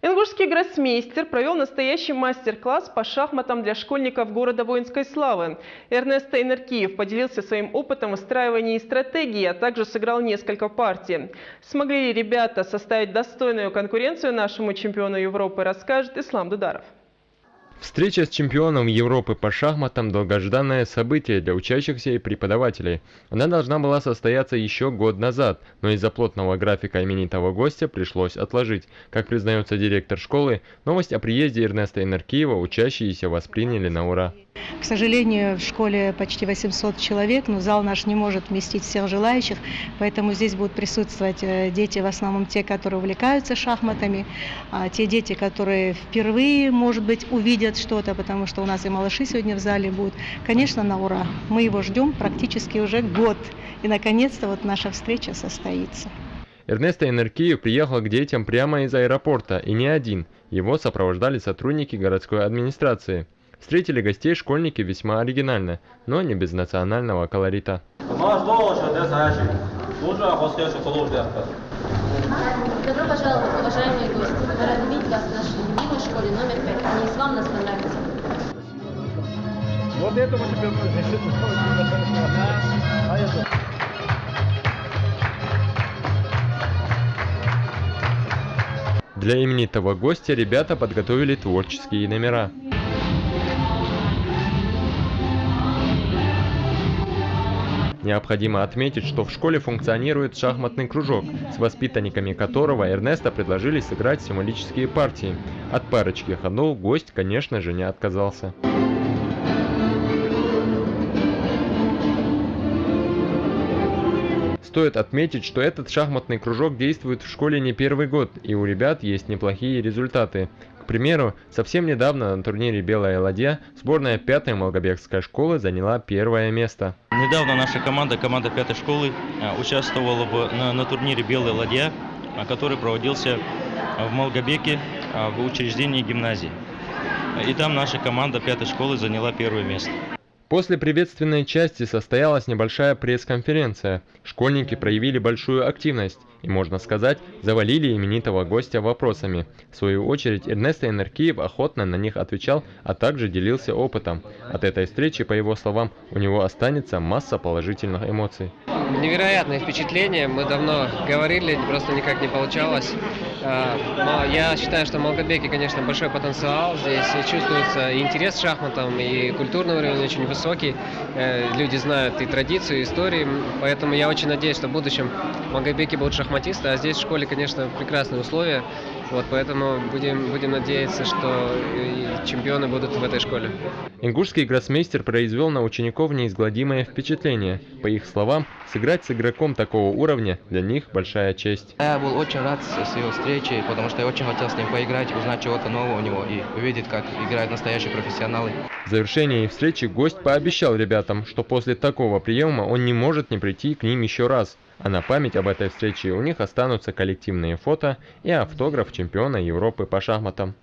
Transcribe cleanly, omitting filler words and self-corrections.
Ингушский гроссмейстер провел настоящий мастер-класс по шахматам для школьников города воинской славы. Эрнест Инеркиев поделился своим опытом выстраивания и стратегии, а также сыграл несколько партий. Смогли ли ребята составить достойную конкуренцию нашему чемпиону Европы, расскажет Ислам Дударов. Встреча с чемпионом Европы по шахматам – долгожданное событие для учащихся и преподавателей. Она должна была состояться еще год назад, но из-за плотного графика именитого гостя пришлось отложить. Как признается директор школы, новость о приезде Эрнеста Инеркиева учащиеся восприняли на ура. К сожалению, в школе почти 800 человек, но зал наш не может вместить всех желающих, поэтому здесь будут присутствовать дети, в основном те, которые увлекаются шахматами, те дети, которые впервые, может быть, увидят что-то, потому что у нас и малыши сегодня в зале будут. Конечно, на ура. Мы его ждем практически уже год, и наконец-то вот наша встреча состоится. Эрнест Инеркиев приехал к детям прямо из аэропорта, и не один. Его сопровождали сотрудники городской администрации. Встретили гостей школьники весьма оригинально, но не без национального колорита. Добро пожаловать, уважаемые гости. Мы рады видеть вас в нашей любимой школе номер 5. Надеюсь, вам нас понравится. Вот это вот теперь Для именитого гостя ребята подготовили творческие номера. Необходимо отметить, что в школе функционирует шахматный кружок, с воспитанниками которого Эрнеста предложили сыграть символические партии. От парочки ходов гость, конечно же, не отказался. Стоит отметить, что этот шахматный кружок действует в школе не первый год, и у ребят есть неплохие результаты. К примеру, совсем недавно на турнире «Белая ладья» сборная 5-й Малгобекской школы заняла первое место. Недавно наша команда 5-й школы, участвовала на турнире «Белая ладья», который проводился в Малгобеке в учреждении гимназии. И там наша команда 5-й школы заняла первое место. После приветственной части состоялась небольшая пресс-конференция. Школьники проявили большую активность и, можно сказать, завалили именитого гостя вопросами. В свою очередь, Эрнест Инеркиев охотно на них отвечал, а также делился опытом. От этой встречи, по его словам, у него останется масса положительных эмоций. Невероятное впечатление. Мы давно говорили, просто никак не получалось. Но я считаю, что в Малгобеке, конечно, большой потенциал. Здесь чувствуется интерес к шахматам, и культурный уровень очень высокий. Люди знают и традицию, и истории. Поэтому я очень надеюсь, что в будущем в Малгобеке будут шахматисты. А здесь в школе, конечно, прекрасные условия. Вот поэтому будем надеяться, что чемпионы будут в этой школе. Ингушский гроссмейстер произвел на учеников неизгладимое впечатление. По их словам, сыграть с игроком такого уровня для них большая честь. Я был очень рад с его встречей, потому что я очень хотел с ним поиграть, узнать чего-то нового у него и увидеть, как играют настоящие профессионалы. В завершении встречи гость пообещал ребятам, что после такого приема он не может не прийти к ним еще раз. А на память об этой встрече у них останутся коллективные фото и автограф чемпиона Европы по шахматам.